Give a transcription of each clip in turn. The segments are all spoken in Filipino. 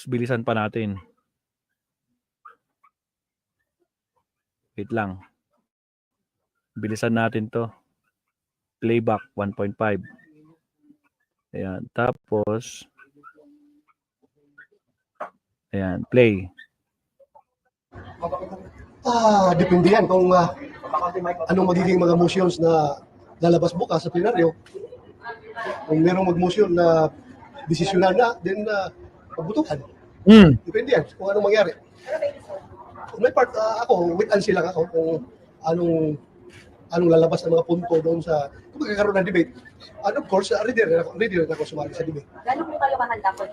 bilisan pa natin. Wait lang. Bilisan natin to. Playback 1.5. Ayan. Tapos, ayan. Play. Depende yan kung anong magiging mga motions na lalabas bukas sa plenaryo. Kung merong mag-motion na desisyonan na, then pagbutukan. Depende yan kung anong mangyari. Kung may part, ako, wait and see lang ako kung anong lalabas ng mga punto doon sa kung magkakaroon ng debate. And of course, ready rin ako sumali sa debate. Gano'n po kayo kahanda po?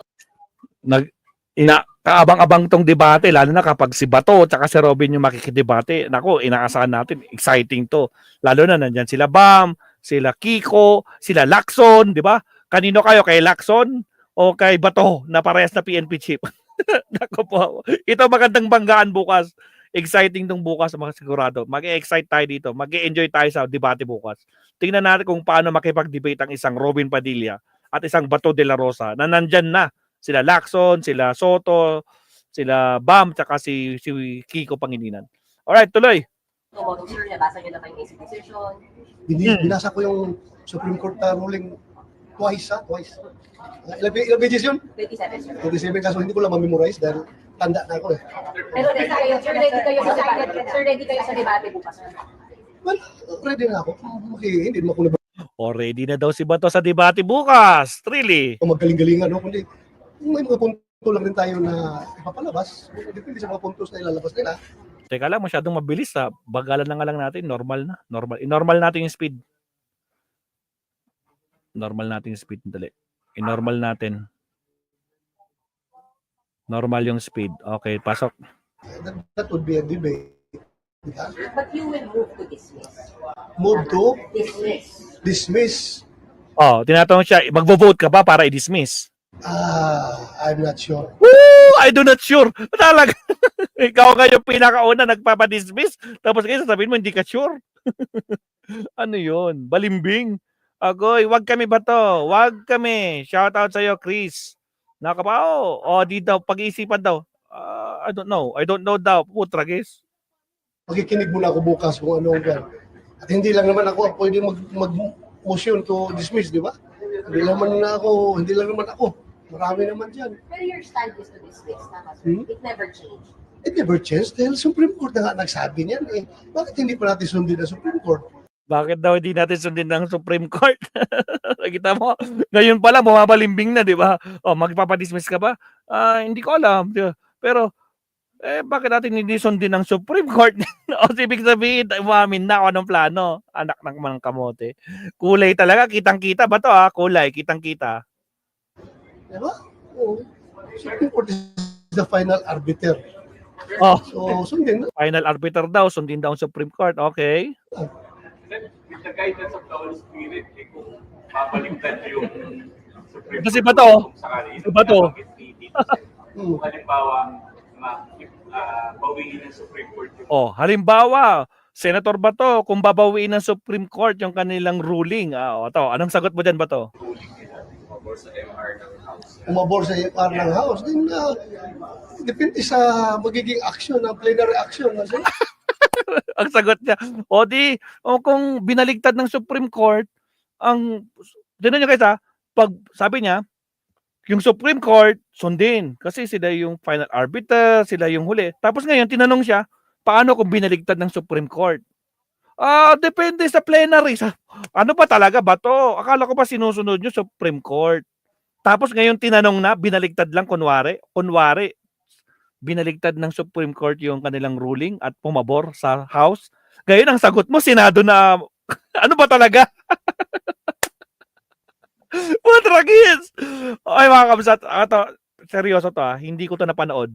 Kaabang-abang tong debate, lalo na kapag si Bato at si Robin yung makikidebate. Nako, inaasahan natin, exciting to. Lalo na nandyan sila Bam, sila Kiko, sila Lacson, di ba? Kanino kayo? Kay Lacson o kay Bato na parehas na PNP chief? Nako po. Ito magandang banggaan bukas. Exciting tong bukas mga sigurado. Mag-excite tayo dito. Mag-enjoy tayo sa debate bukas. Tingnan natin kung paano makipag-debate ang isang Robin Padilla at isang Bato de la Rosa na nandyan na. Sila Lacson, sila Soto, sila Bam, tsaka si Kiko Pangilinan. Alright, tuloy. Sir, nabasa niyo na ba yung AC decision? Binasa ko yung Supreme Court ruling twice. Ilang pages yun? 27, sir. 27, kaso hindi ko lang ma-memorize dahil tanda na ako eh. Pero ready kayo sa debate bukas, sir? Well, ready na ako. Okay, hindi naman ako Ready na daw si Bato sa debate bukas. Really? magaling-galingan, no? Kundi may mga punto lang rin tayo na ipapalabas. Depende sa mga puntos na ilalabas nila. Teka lang, masyadong mabilis ha. Bagalan na nga lang natin. Normal na. Normal natin yung speed. Normal natin yung speed. Dali. I-normal natin. Normal yung speed. Okay, pasok. That would be a debate. But you will move to dismiss. Move to Dismiss. dismiss. Oh, tinatanong siya, magvo-vote ka ba para i-dismiss? I'm not sure. Woo! I do not sure. Talaga. Ikaw kayo pinakauna nagpapadismiss. Tapos kayo sasabihin mo, hindi ka sure. Ano yun? Balimbing. Agoy, wag kami ba to? Wag kami. Shout out sa'yo, Chris. Nakapao. Di daw. Pag-iisipan daw. I don't know. I don't know daw. Putragis. Makikinig muna ako bukas kung ano yan. At hindi lang naman ako pwede mag-motion to dismiss, di ba? Hindi lang naman ako. Marami naman dyan. Pero your stand is to dismiss, tama, sir? It never changed. It never changed dahil Supreme Court na nga nagsabi niyan eh. Bakit hindi pa natin sundin ang Supreme Court? Bakit daw hindi natin sundin ng Supreme Court? Nakita mo, ngayon pala bumabalimbing na, di ba? Magpapadismiss ka ba? Hindi ko alam. Pero, bakit natin hindi sundin ng Supreme Court? Ibig sabihin, umamin na ako ng plano. Anak ng mga kamote. Kulay talaga, kitang-kita ba to Kulay, kitang-kita. Diba? Supreme Court is the final arbiter. So, sundin na. Final arbiter daw, sundin daw ang Supreme Court. Okay. With the guidance of the Holy Spirit, kung mapaligtad yung Supreme Court. Kasi ba to? Ba to? Kung halimbawa, bawiin ng Supreme Court yung halimbawa, Senator Bato, kung babawiin ng Supreme Court yung kanilang ruling, anong sagot mo dyan, Bato? ruling nila, umabor sa MR ng House. Umabor sa MR ng House. Then, depende sa magiging action, ng plenary action. Ang sagot niya, kung binaligtad ng Supreme Court, tinan nyo guys pag sabi niya, yung Supreme Court, sundin. Kasi sila yung final arbiter, sila yung huli. Tapos ngayon, tinanong siya, paano kung binaligtad ng Supreme Court? Depende sa plenary. Ano pa talaga ba to? Akala ko pa sinusunod nyo Supreme Court. Tapos ngayon, tinanong na, binaligtad lang, kunwari, binaligtad ng Supreme Court yung kanilang ruling at pumabor sa House. Ngayon, ang sagot mo, Senado na, ano ba talaga? What ragis? Ay mga kabsat, seryoso to hindi ko to napanood.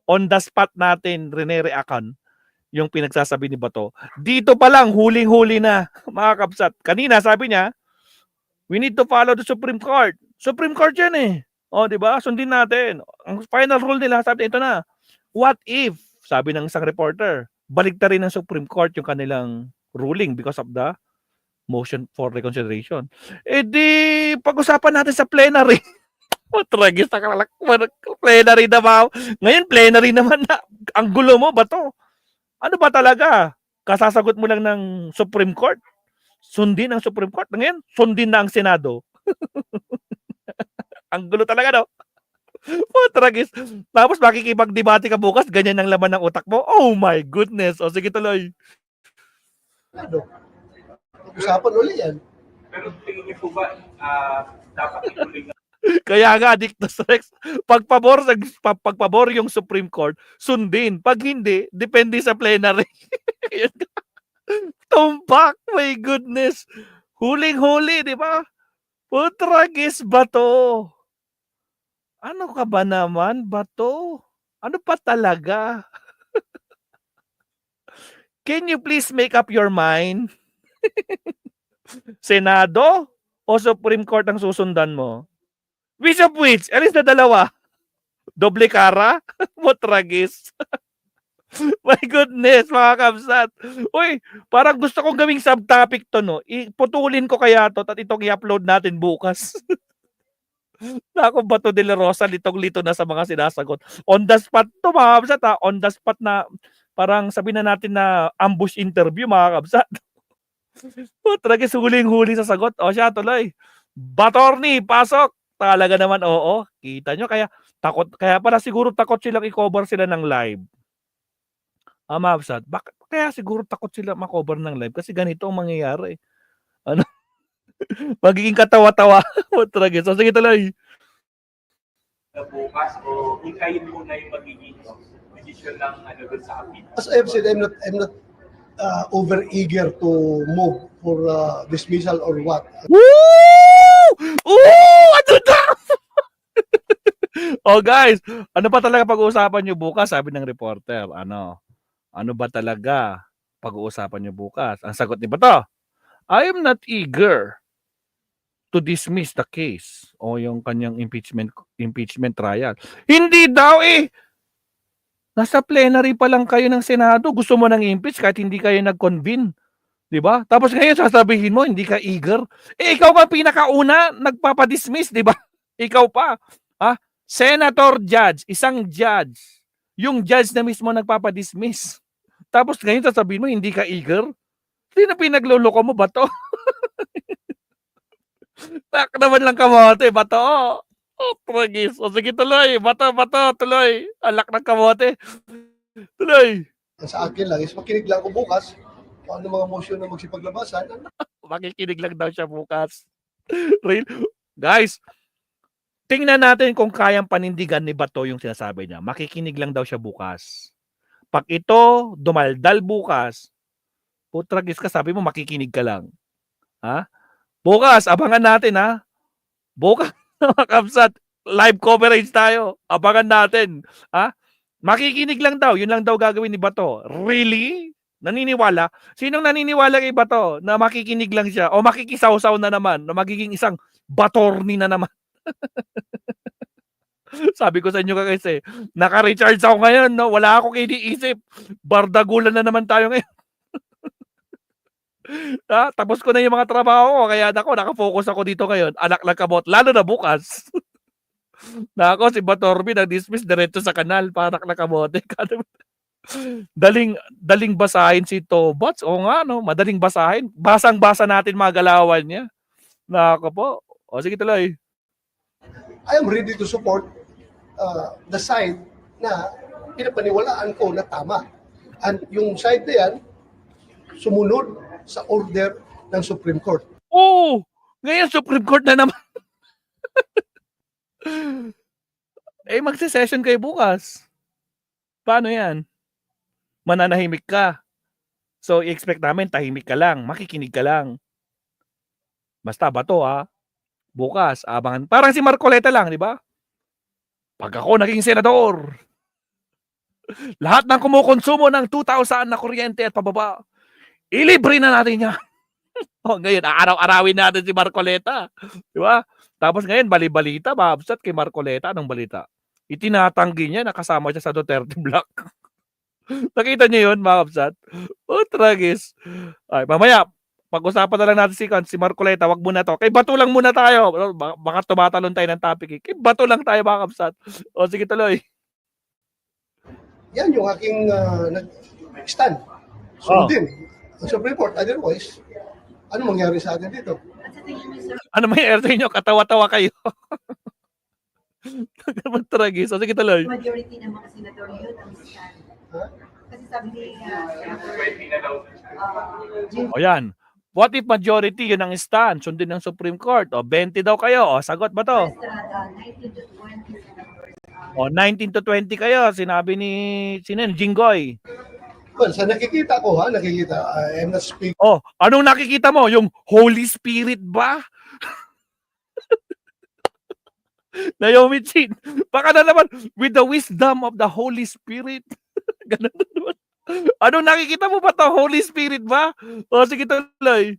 On the spot natin, rene-react yung pinagsasabi ni Bato. Dito pa lang, huling-huli na, mga kabsat. Kanina sabi niya, we need to follow the Supreme Court. Supreme Court yan eh. Di ba? Sundin natin. Ang final rule nila, sabi ito na. What if, sabi ng isang reporter, baligtarin ng Supreme Court yung kanilang ruling because of the motion for reconsideration. Di pag-usapan natin sa plenary. Tragis na kalak. Plenary na ba? Ngayon, plenary naman na. Ang gulo mo ba to? Ano ba talaga? Kasasagot mo lang ng Supreme Court. Sundin ang Supreme Court. Ngayon, sundin na ang Senado. Ang gulo talaga, no? Tragis. Tapos makikipagdebate ka bukas, ganyan ang laman ng utak mo. Oh my goodness. O sige tuloy. Ano? Usapan uli yan. Pero tingin niyo po ba, dapat ituloy nga Kaya nga, Dictus Rex, pagpabor yung Supreme Court, sundin. Pag hindi, depende sa plenary. Tumpak, my goodness. Huling-huli, di ba? Putragis ba to? Ano ka ba naman ba to? Ano pa talaga? Can you please make up your mind? Senado o Supreme Court ang susundan mo? Which of which? Alis na dalawa. Doble kara? Putragis. My goodness, mga kabsat. Uy, parang gusto kong gawing subtopic to, no? Iputulin ko kaya to at itong i-upload natin bukas. Nako, Bato de la Rosa, litong-lito na sa mga sinasagot. On the spot to, mga kabsat, ha? On the spot na, parang sabihin na natin na ambush interview, mga kabsat. Putragis, huling-huli sa sagot. O siya, tuloy. Batorni, pasok. Talaga naman, oo. Kita nyo, kaya pala siguro takot silang i-cover sila ng live. Mabsat, bakit kaya siguro takot sila makover ng live? Kasi ganito ang mangyayari. Ano? Magiging katawa-tawa. Tragis. So, sige tuloy. na bukas o hintayin mo na yung magiging decision ng ano doon sa appeal? As I've said, I'm not over eager to move for dismissal or what. Woo! Ooh! Ano na? Oh guys, ano pa talaga pag-uusapan nyo bukas? Sabi ng reporter. Ano ba talaga pag-uusapan nyo bukas? Ang sagot ni Bato, I am not eager to dismiss the case o yung kanyang impeachment trial. Hindi daw eh. Nasa plenary pa lang kayo ng Senado. Gusto mo nang impeach kahit hindi kayo nag-convene. Di ba? Tapos ngayon sasabihin mo, hindi ka eager. Eh, ikaw pa pinakauna nagpapadismiss, di ba? Ikaw pa. Ha? Senator judge, isang judge. Yung judge na mismo nagpapadismiss. Tapos ngayon sasabihin mo, hindi ka eager? Hindi na pinagluloko mo ba to? Tak naman lang kamote, Bato. Oh, tragis. O sige, tuloy. Bato, tuloy. Alak ng kamote. Tuloy. Ang sa akin lang is makinig lang ako bukas kung ano mga motion na magsipaglabasan. Makikinig lang daw siya bukas. Real. Guys, tingnan natin kung kayang panindigan ni Bato yung sinasabi niya. Makikinig lang daw siya bukas. Pag ito dumaldal bukas, putragis ka, sabi mo makikinig ka lang. Ha? Bukas, abangan natin ha. Bukas, mga kapsat, live coverage tayo. Abangan natin. Ha? Makikinig lang daw. Yun lang daw gagawin ni Bato. Really? Naniniwala? Sinong naniniwala kay Bato na makikinig lang siya o makikisaw-saw na naman na magiging isang batorni na naman? Sabi ko sa inyo kasi, naka-recharge ako ngayon, no? Wala akong iniisip. Bardagulan na naman tayo ngayon. Tapos ko na yung mga trabaho ko, kaya nakafocus ako dito ngayon. Anak lang kabot, lalo na bukas. Nako, si Batorbi nag-dismiss diretso sa kanal, panak na kamote. Daling basahin si Tobots. O nga, no? Madaling basahin. Basang-basa natin mga galawan niya. Nako po. O sige tuloy. I am ready to support the side na pinapaniwalaan ko na tama. And yung side na yan, sumunod sa order ng Supreme Court. Oh! Ngayon, Supreme Court na naman. Eh, magse-session kayo bukas. Paano yan? Mananahimik ka. So, i-expect namin, tahimik ka lang. Makikinig ka lang. Basta, Bato ha. Bukas, abangan. Parang si Marcoleta lang, di ba? Pag ako naging senador, lahat ng kumukonsumo ng 2,000 na kuryente at pababa, ilibre na natin niya. O, ngayon, araw-arawin natin si Marcoleta. Di ba? Tapos ngayon, bali-balita, maabsat kay Marcoleta. Anong balita? Itinatanggi niya, nakasama siya sa Duterte Block. Nakita niyo yun, maabsat? Oh, tragis. Ay, mamaya, pag-usapan na lang natin si Marcoleta, wag muna to. Kay Bato lang muna tayo. Baka tumatalon tayo ng topic. Kay Bato lang tayo mga kapsat. O sige tuloy. Yan yung aking stand. Sundin ang Supreme Court. Otherwise, ano mangyari sa atin dito? At sa tingin niyo, sir, Ano may air sa inyo? Katawa-tawa kayo. Tragis. O sige tuloy. majority ng mga senator yun ang stand. Ha? Kasi sabi ni Senator Pwede na daw. Jim O yan. What if majority yun ang stand? Sundin ng Supreme Court. O 20 daw kayo. O sagot ba to? Estrada, 19 to 20 senators. O 19 to 20 kayo. Sinabi ni Jinggoy. Well, sa nakikita ko, I'm not speaking. Oh, anong nakikita mo? Yung Holy Spirit ba? Naomi Chin, baka na naman with the wisdom of the Holy Spirit. Ganun na naman. Anong nakikita mo ba to? Holy Spirit ba? O sige tuloy.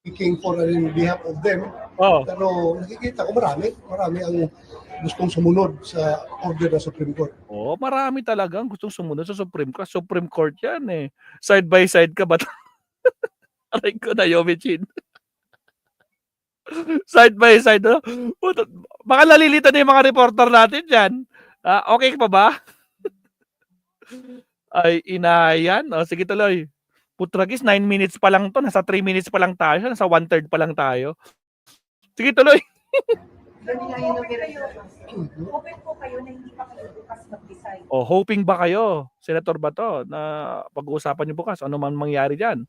Speaking for in behalf of them. Oh. Pero nakikita ko marami ang gustong sumunod sa order ng Supreme Court. Oh, marami talagang gustong sumunod sa Supreme Court. Supreme Court yan eh. Side by side ka ba? Aray ko na, Naomi Chin. Side by side. No? Baka nalilito na yung mga reporter natin dyan. Okay pa ba? Ay, inayan. O, sige tuloy. Putragis, 9 minutes pa lang to. Nasa 3 minutes pa lang tayo. Nasa 1/3 pa lang tayo. Sige tuloy. Open po kayo na hindi pa kayo bukas mag-decide. O, hoping ba kayo, Senator Bato, na pag-uusapan niyo bukas? Ano man mangyari dyan?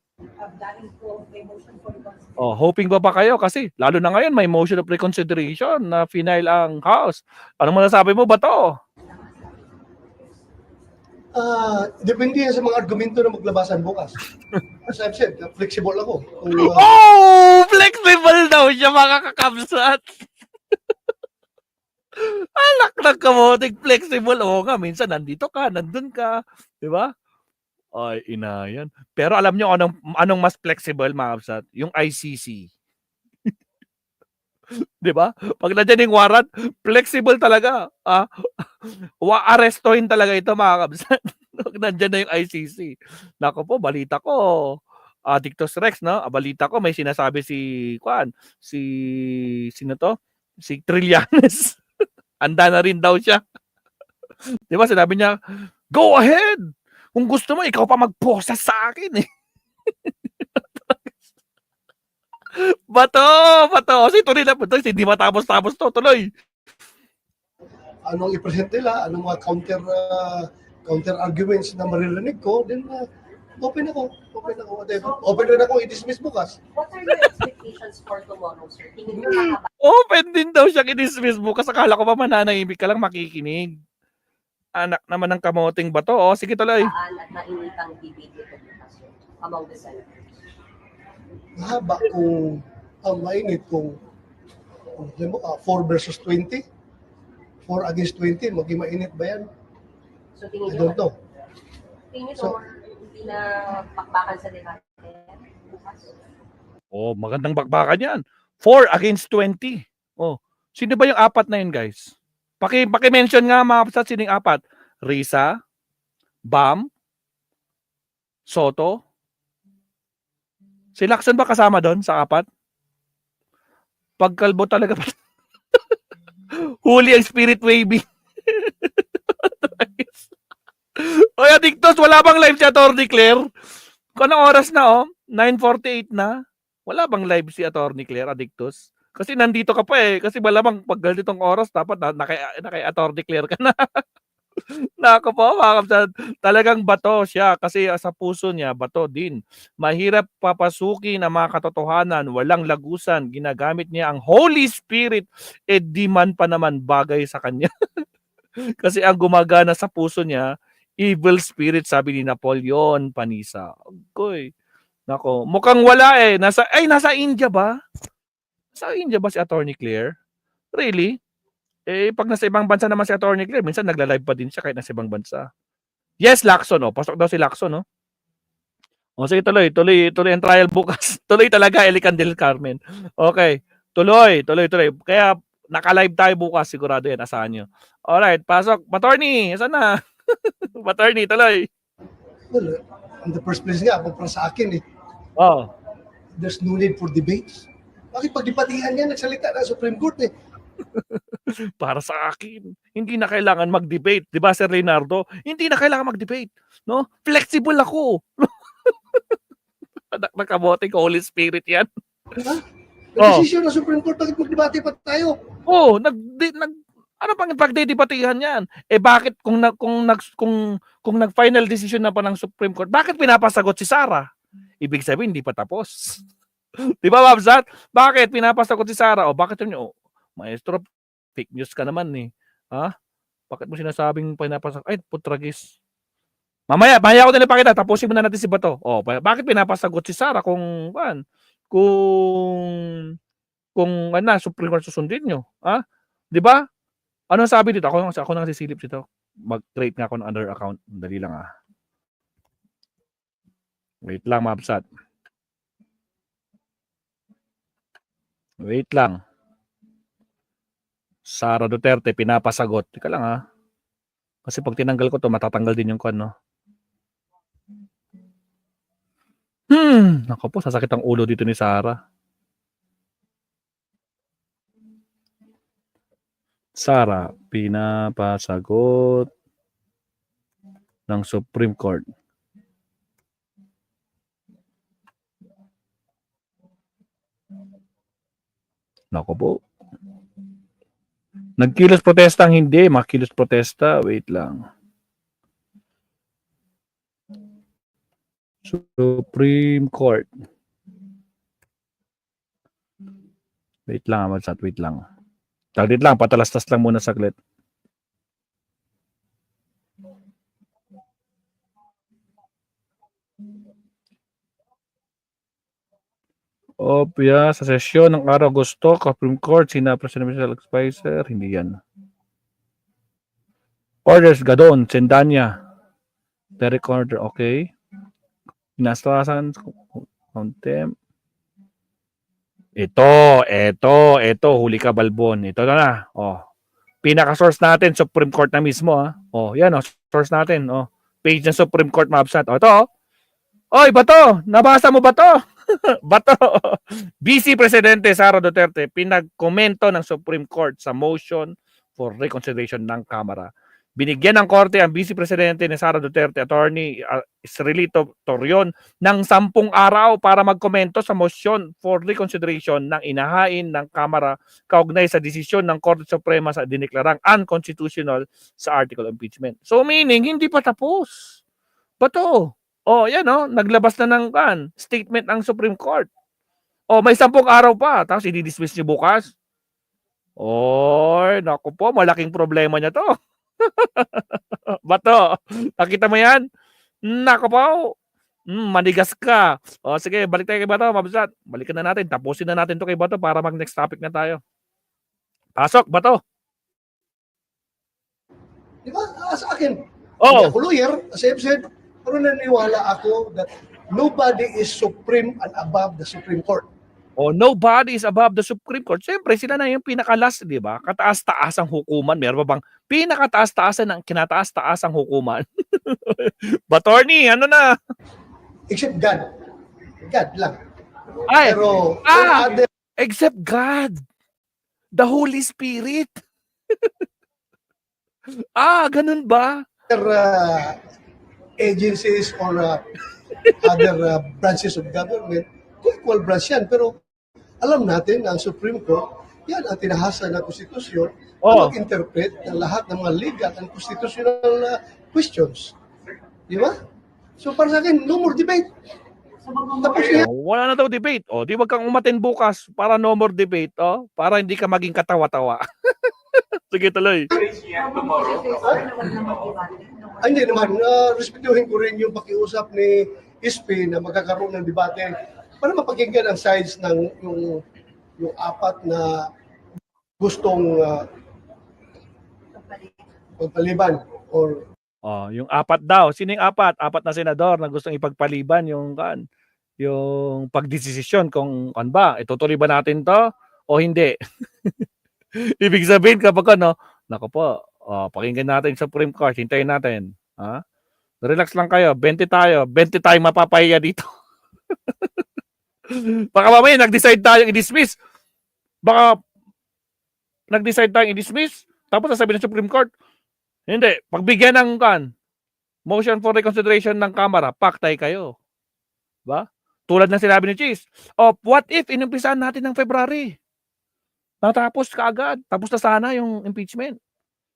Dahil po may motion for reconsideration. Oh, hoping ba kayo? Kasi lalo na ngayon may motion of reconsideration na final ang House. Ano masasabi mo ba to? Depende yan sa mga argumento na maglabasan bukas. As I've said, flexible ako. Kung, Oh! Flexible daw siya mga kakamsat! Alak ng kamoting flexible. Oo nga, minsan nandito ka, nandun ka. Di ba? Ay, inayan. Pero alam nyo anong mas flexible mga kapsat? Yung ICC. Di ba? Pag nandiyan yung warrant, flexible talaga. Arestohin talaga ito mga kabsat. Nandiyan na yung ICC. Nako po, balita ko. Dictos Rex, no? Balita ko, may sinasabi sino to? Si Trillanes. Anda na rin daw siya. Di ba? Sinabi niya, go ahead! Kung gusto mo, ikaw pa mag-posa sa akin eh. Bato! Kasi tuloy na po. Hindi matapos-tapos to. Tuloy. anong i-present nila, anong mga counter arguments na maririnig ko, then open ako, whatever. Open rin ako i-dismiss bukas. what are your expectations for tomorrow, sir? Tingin niyo makaba Open din daw siya i-dismiss mo. Kasi akala ko pa mananahimik ka lang makikinig. Anak naman ng kamoting bato. O, sige tuloy. at mainitang debate ito bukas, sir, among the senators? Mahaba kung mainit kung 4 versus 20. 4 against 20, maging mainit ba yan? So tingin I niyo, don't know. tingin niyo So- hindi na pakbakan sa debate bukas? Oh, magandang bakbakan yan. 4 against 20. Oh, sino ba yung apat na yun, guys? Paki-mention nga mga kapatid, sino yung apat? Risa, Bam, Soto. Si Lacson ba kasama doon sa apat? Pagkalbo talaga pa. Huli ang spirit waving. Oy, Adictos, wala bang live si Atty. Claire? Kung anong oras na, 9:48 na. Wala bang live si Atty. Claire, Adictos? Kasi nandito ka pa eh. Kasi malamang pag ganitong oras, dapat naka Atty. Claire ka na. Nako po, mga kapatid. Talagang bato siya kasi sa puso niya, bato din. Mahirap papasukin ang mga katotohanan, walang lagusan. Ginagamit niya ang Holy Spirit, di man pa naman bagay sa kanya. Kasi ang gumagana sa puso niya, evil spirit, sabi ni Napoleon Panisa. Agoy. Nako, mukhang wala eh. Nasa India ba? Sa India ba si Atty. Claire? Really? Pag nasa ibang bansa naman si Atty. Claire, minsan nagla-live pa din siya kahit nasa ibang bansa. Yes, Lacson, pasok daw si Lacson, sige, tuloy ang trial bukas. Tuloy talaga, Elican del Carmen. Okay, tuloy. Kaya, naka-live tayo bukas, sigurado yan, asahan nyo. Alright, pasok. Attorney, saan na? Attorney, tuloy. Well, in the first place nga, para sa akin Oh. there's no need for debates. Bakit pagdebatihan yan, nagsalita na Supreme Court eh. Para sa akin, hindi na kailangan mag-debate. Di ba, Sir Leonardo? Hindi na kailangan mag-debate. No? Flexible ako. Nakabote ko, Holy Spirit yan. Ha? Nag-desisyon ng Supreme Court, bakit magdebate pa tayo? Oh, ano pang pagdedebatihan yan? Eh bakit kung nag-final decision na pa ng Supreme Court, bakit pinapasagot si Sara? Ibig sabihin hindi pa tapos. 'Di ba, Babsat? Bakit pinapasagot si Sara? O bakit yun? Oh, maestro, fake news ka naman eh. Ha? Bakit mo sinasabing pinapasagot? Ay, putragis. Mamaya ko din ipakita. Tapusin muna natin si Bato. Oh, bakit pinapasagot si Sara kung Supreme Court susundin nyo? Ha? 'Di ba? Ano sabi dito? Ako nang sisilip dito. Mag-create nga ako ng under account. Dali lang ah. Wait lang, Mabsat. Wait lang. Sara Duterte pinapasagot. Teka lang ah. Kasi pag tinanggal ko to, matatanggal din yung no? Ako po, sasakit ang ulo dito ni Sara. Sara, pinapasagot ng Supreme Court. Nako po. Nagkilos protesta ang hindi. Makilos protesta. Wait lang. Supreme Court. Wait lang, Madsat. Wait lang. Taglit lang. Patalastas lang muna saglit. Opya, sa sesyon ng araw Agosto, Supreme Court, sina Presidential Advisor, hindi yan. Orders, Gadon, Sendanya. Derek order, okay. Inastrasan, contempt. Ito, huli ka Balbon. Ito na. Oh. Pinaka-source natin, Supreme Court na mismo. Ha? Oh, yan, oh, source natin. Oh. Page ng Supreme Court Mabsat. Oh, ito. Oy, Bato, nabasa mo ba to? Bato. Vice Presidente Sara Duterte pinagkomento ng Supreme Court sa motion for reconsideration ng Kamara. Binigyan ng korte ang Vice Presidente ni Sara Duterte, Attorney Israelito Torion, ng 10 araw para magkomento sa motion for reconsideration ng inahain ng Kamara kaugnay sa desisyon ng Korte Suprema sa dineklarang unconstitutional sa article of impeachment. So meaning, hindi pa tapos. Bato. Oh, yan oh, naglabas na ng statement ng Supreme Court. Oh, may 10 araw pa, tapos i-dismiss niyo bukas. Oy, naku po, malaking problema niya to. Bato, nakita mo yan? Naku po, manigas ka. O sige, balik tayo kay Bato, Mabsat. Balikan na natin, tapusin na natin to kay Bato para mag-next topic na tayo. Pasok, Bato. Di ba? Sa akin, Oh. hindi ako lawyer, as I've said, pero naniniwala ako that nobody is supreme and above the Supreme Court. Oh, nobody is above the Supreme Court. Siyempre, sila na yung pinaka-last, di ba? Kataas-taasang hukuman. Meron ba bang pinakataas-taasan ng kinataas-taasang hukuman? Batorni, ano na? Except God. God lang. Ay, Pero all other except God. The Holy Spirit. Ganun ba? agencies or other branches of government, equal branch yan. Pero alam natin na ang Supreme Court, yan ang tinahasa ng konstitusyon na mag-interpret ng lahat ng mga legal and constitutional questions. Di ba? So para sa akin, no more debate. Tapos na yan. Wala na daw debate. Di wag kang umaten bukas para no more debate. Para hindi ka maging katawa-tawa. Sige, tuloy. Tomorrow. Hindi naman, respetuhin ko rin yung pakiusap ni ISP na magkakaroon ng debate para mapakinggan ang sides ng yung apat na gustong pagpaliban or Yung apat daw. Sino yung apat? Apat na senador na gustong ipagpaliban yung pagdesisyon kung itutuloy ba natin to o hindi. Ibig sabihin kapag nako po, pakinggan natin sa Supreme Court, hintayin natin. Relax lang kayo, 20 tayo mapapaya dito. Baka mamaya nag-decide tayong i-dismiss. Baka nag-decide tayong i-dismiss. Tapos sasabihin ng Supreme Court, hindi, pagbigyan ng motion for reconsideration ng Kamara, paktay kayo. Ba? Tulad ng sinabi ni Cheese. Oh, what if inumpisahan natin ng February? Natapos kaagad. Tapos na sana yung impeachment.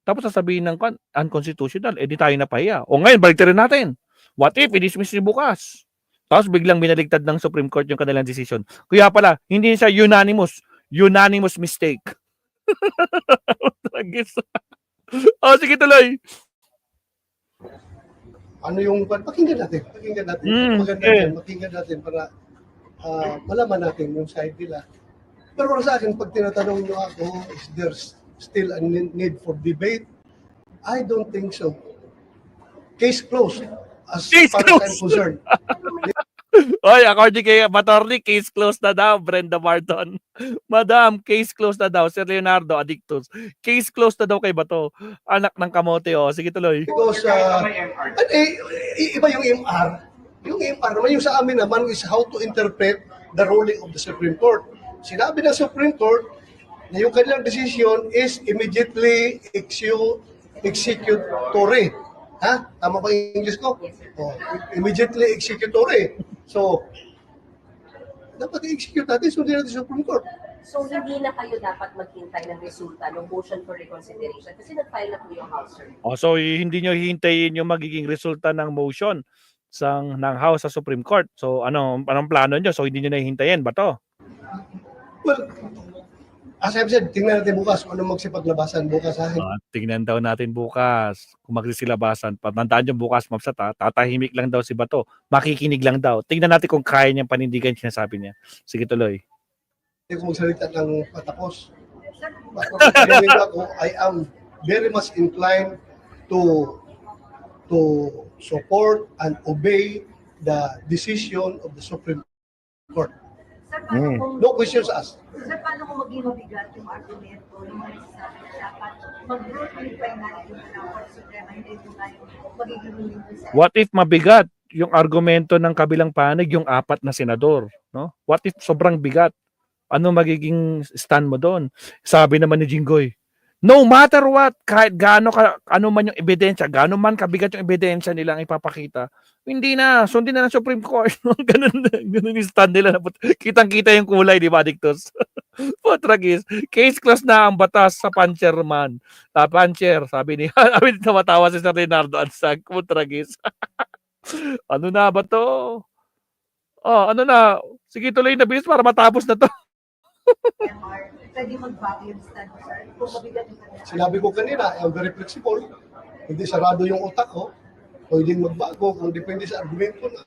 Tapos sasabihin ng unconstitutional, di tayo napahiya. O ngayon, baliktarin natin. What if i-dismiss niyo bukas? Tapos biglang binaligtad ng Supreme Court yung kanilang decision. Kaya pala, hindi siya unanimous. Unanimous mistake. Oh, sige tuloy. Ano yung pakinggan natin. Maganda yan, pakinggan natin para malaman natin yung side nila. Pero para sa akin, pag tinatanong nyo ako, is there still a need for debate? I don't think so. Case closed. As Case far as I'm concerned. Oy, according kay Matorni, case closed na daw, Brenda Marton. Madam, case closed na daw. Sir Leonardo, addictus. Case closed na daw kay Bato. Anak ng kamote, oh. Sige tuloy. Because, iba yung MR. Yung MR naman, yung sa amin naman is how to interpret the ruling of the Supreme Court. Sinabi ng Supreme Court na yung kanilang decision is immediately executory. Ha? Tama ba yung English ko? Oh, immediately executory. So, dapat i-execute natin, sundin natin sa Supreme Court. So hindi na kayo dapat maghintay ng resulta ng motion for reconsideration kasi nag-file na po yung House, sir. Oh, so hindi nyo hihintayin yung magiging resulta ng motion ng House sa Supreme Court. So anong plano nyo? So hindi nyo na hihintayin ba to? Well, as I've said, tingnan natin bukas kung anong magsipaglabasan bukas sa akin. Tingnan daw natin bukas kung magsisilabasan. Patandaan nyo bukas, Mapsat, tatahimik lang daw si Bato. Makikinig lang daw. Tingnan natin kung kaya niyang panindigan yung sinasabi niya. Sige, tuloy. Hindi ko magsalita ng patapos. Ako, I am very much inclined to support and obey the decision of the Supreme Court. Sir, paano kung, No questions asked. sir, paano kung maging mabigat yung argumento ng mga nagsasabi na dapat mag-verify natin yung Korte Suprema, hindi po tayo magiging willing to say. What if mabigat yung argumento ng kabilang panig yung 4 na senador? No? What if sobrang bigat? Ano magiging stand mo doon? Sabi naman ni Jinggoy, no matter what, kahit gaano ano man yung ebidensya, gaano man kabigat yung ebidensya nilang ipapakita, hindi na, sundin na ng Supreme Court. ganun yung stand nila. Kitang-kita yung kulay, di ba, Dictus? Potragis. Case closed na ang batas sa Pancher man. Pancher, sabi ni, tumatawa si Sir Leonardo Ansag. Potragis. Ano na ba to? Oh, ano na? Sige, tuloy na bis para matapos na to. MR, pwede magbago yung stand, sir. Kung mabigat yung kanila. Sinabi ko kanina, I am very flexible. Hindi sarado yung utak ko. Pwedeng magbago kung depende sa argumento na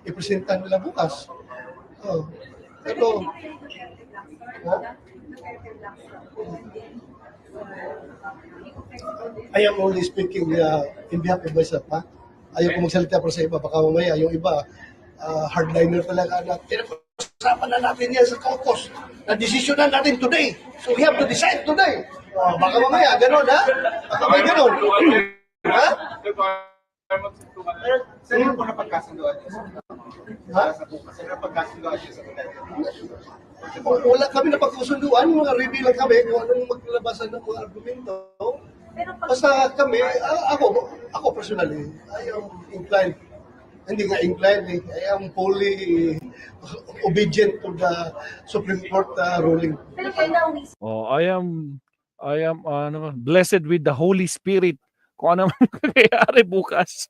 ipresenta nila bukas. Oh. Pero, I am only speaking in behalf of myself. Ha? Ayaw ko magsalita para sa iba. Baka mamaya yung iba, hardliner talaga na pinag-usapan na natin yan sa caucus. Na-desisyonan natin today. So we have to decide today. Baka mamaya, gano'n ha? Baka may gano'n. Ha? Saan yung po napagkasunduan niyo? Ha? Saan yung napagkasunduan niyo sa hotel? Wala kami na pagkusunduan, mga ready lang kami kung anong maglabasan ng mga argumento. Pero pag Basta kami, ako personally, I am inclined, hindi nga inclined, I am fully obedient to the Supreme Court ruling. pero kailangan we Oh, I am blessed with the Holy Spirit. Kung ano man mangyayari bukas.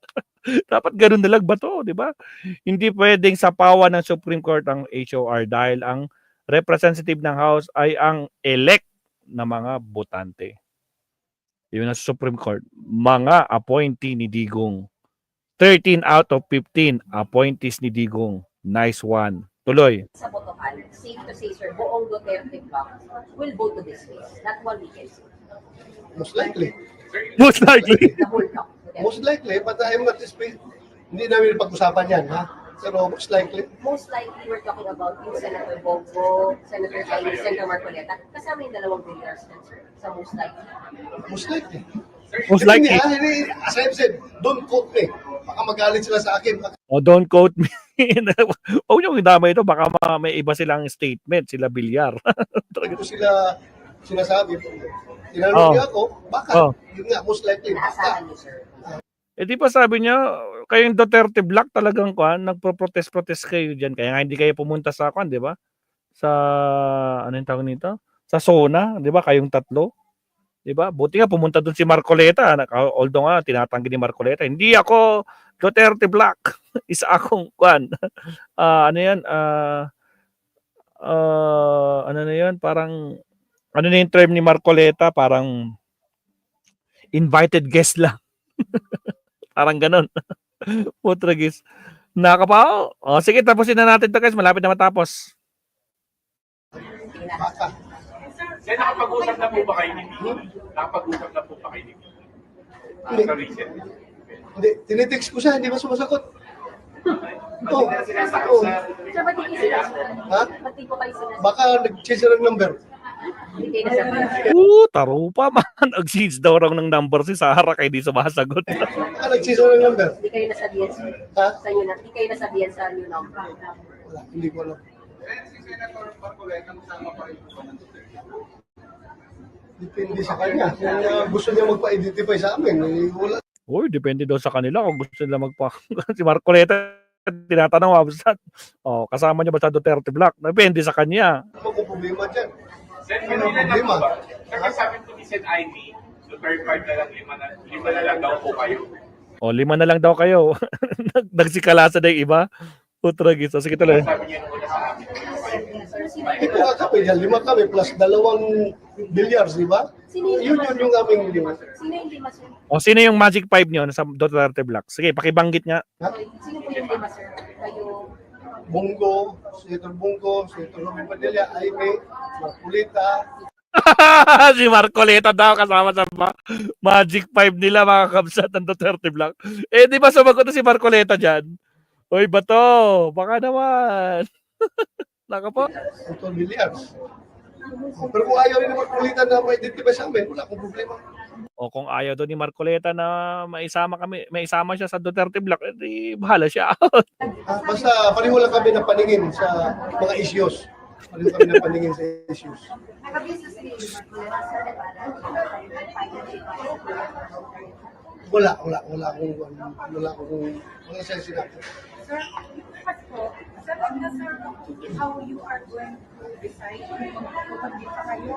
Dapat ganun na lang ba to, di ba? Hindi pwedeng sapawan ng Supreme Court ang HOR dahil ang representative ng House ay ang elect na mga botante. Yun ang Supreme Court. Mga appointee ni Digong. 13 out of 15 appointees ni Digong. Nice one. Tuloy. sa botohan, safe to say, sir, buong Duterte block will vote to dismiss. Not one weekend. Most likely. Most likely. The whole block. Most likely, but I am not hindi namin pag-usapan yan, ha? Pero most likely. Most likely, we're talking about yung Senator Bongo, Senator Chinese, Senator Marcoleta. Kasama yung dalawang billions na, sir, sa most likely. Most likely. Most likely. Hindi, as I've said, don't quote me. Baka magalit sila sa akin. Oh, don't quote me. Huwag niyo idamay ito, baka may iba silang statement, sila Bilyar. Ito sila sinasabi. Tinanong Oh. niya ako, baka? Oh. Yun nga, most likely, baka. Inaasahan niyo, sir. Eh di ba sabi niya, kayong Duterte Black talagang nagpo-protest kayo diyan. Kaya nga hindi kayo pumunta sa di ba? Sa ano yung tawag nito? Sa SONA, di ba? Kayong tatlo. Di ba? Buti nga pumunta doon si Marcoleta. Although nga tinatanggi ni Marcoleta, hindi ako Duterte Black. Isa akong ano yan? Ano na yan? Parang ano na yung term ni Marcoleta? Parang invited guest lang. Parang ganun. Putragis. Nakapao. O, sige, tapusin na natin to guys. Malapit na matapos. Baka. Sen, nakapag-usap na po ba kayo ni Bibi? Nakapag-usap na po ba kayo ni Bibi? Hindi. Sa recent. Hindi, tinitext ko siya, hindi ba sumasagot? Oo. Sinasabi Oo. sa... Sir, ba't di kayo sinasabi? Ha? Ba't di po kayo sinasabi? Baka nag-change ng number. Hindi kayo nasabi. Taro pa man. Nag-change daw raw ng number si Sarah kaya di sumasagot. Baka nag-change ng number. Hindi kayo nasabihan, sir. Ha? Sa inyo na, hindi kayo nasabihan sa new number. Wala, hindi ko alam. Si Senator Marcoleta, kasama pa rin po ba ng Duterte? Depende sa kanya. Kung gusto niya magpa-identify sa amin, eh, wala. Uy, depende daw sa kanila kung gusto nila si Marcoleta tinatanong absat. Oh, kasama niya ba sa Duterte Black? Depende sa kanya. Ano kung problema dyan? Sen, Ano ang hindi na problema? po ba? Kasi sabi po ni Sen Ivy, so third part na lang, lima na lang daw po kayo. O, 5 na lang daw kayo. Nagsikalasan na yung iba. Putragis. O, sige tuloy. Sabi niya nung una sa amin. Sir, sino Ito nga kami, dyan, 5 kami plus 2 bilyars, di ba? Sino Yun yung aming Sino yung lima, sir? O, sino yung Magic 5 nyo sa Duterte Black? Sige, pakibanggit nga. Sino po yung lima, sir? Kayo, Bongo, Senator Bongo, Senator Robin Padilla, Aime, Marcoleta. Si Marcoleta daw kasama sa Magic 5 nila mga kabsat ng Duterte Black. Eh, di ba sumagot na si Marcoleta dyan? Uy, bato, baka naman. Naka po. Antol Villiers. Pero kung ayaw rin ng Marcoleta na ma-identify sa amin, wala akong problema. O kung ayaw doon ni Marcoleta na maisama siya sa Duterte Black, edi bahala siya. Basta pareho lang kami na paningin sa mga issues. Pareho kami na paningin sa issues. Nakabusiness ni Marcoleta, sir, Wala siya sinabi. Sir, bukas po, sabi na sir, how you are going to decide kung mag-give pa kayo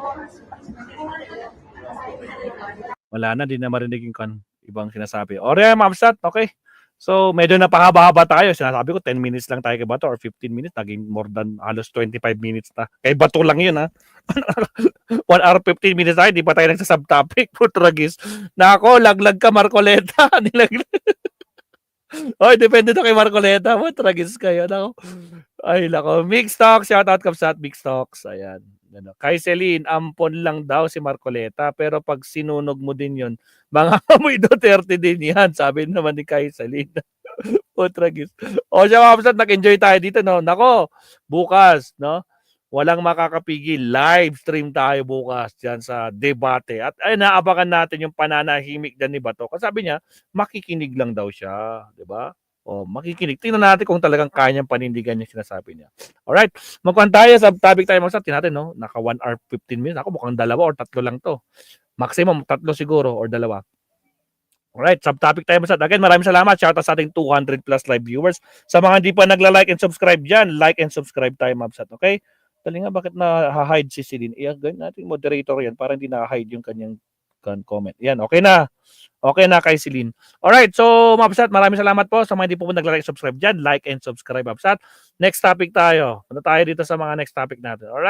Wala na, di na marinig yung ibang sinasabi. O rin, Ma'amsat, okay. So, medyo napahaba-haba tayo. Sinasabi ko, 10 minutes lang tayo kay Bato or 15 minutes. Naging more than halos 25 minutes na. Kay Bato lang yun, ha. 1 hour 15 minutes tayo. Di pa tayo nagsasubtopic. Putragis. Nako, laglag ka, Marcoleta. Nilaglag. Oy, depende to kay Marcoleta. Putragis kayo. Nako. Ay, nako. Mix Talks. Shoutout Kapsat. Mix Talks. Ayan. Ano, kay Celine, ampon lang daw si Marcoleta, pero pag sinunog mo din yun, mga amoy Duterte din yan, sabi naman ni kay Celine. Putragis. O siya mga kapsat, nag-enjoy tayo dito, no? Nako, bukas, no? Walang makakapigil. Live stream tayo bukas dyan sa debate. At ay, naabangan natin yung pananahimik din ni Bato. Kasi sabi niya, makikinig lang daw siya. Di ba? O, makikinig. Tingnan natin kung talagang kaya niyang panindigan yung sinasabi niya. Alright. Magkuhan tayo sa topic tayo mag-start. Tingnan natin, no? Naka 1 hour 15 minutes. Ako mukhang 2 or 3 lang to. Maximum 3 siguro or 2. Alright. Subtopic tayo mag-start. Again, maraming salamat. Shout out sa ating 200 plus live viewers. Sa mga hindi pa nagla-like and subscribe dyan, like and subscribe tayo, Mabsat. Okay? Dali nga, bakit na-hide si Celine? Gawin natin moderator yan para hindi na-hide yung kanyang comment. Yan, okay na. Okay na kay Celine. Alright, so Mabsat, maraming salamat po sa mga hindi po nag-like, subscribe dyan. Like and subscribe, Mabsat. Next topic tayo. Ano tayo dito sa mga next topic natin? Alright.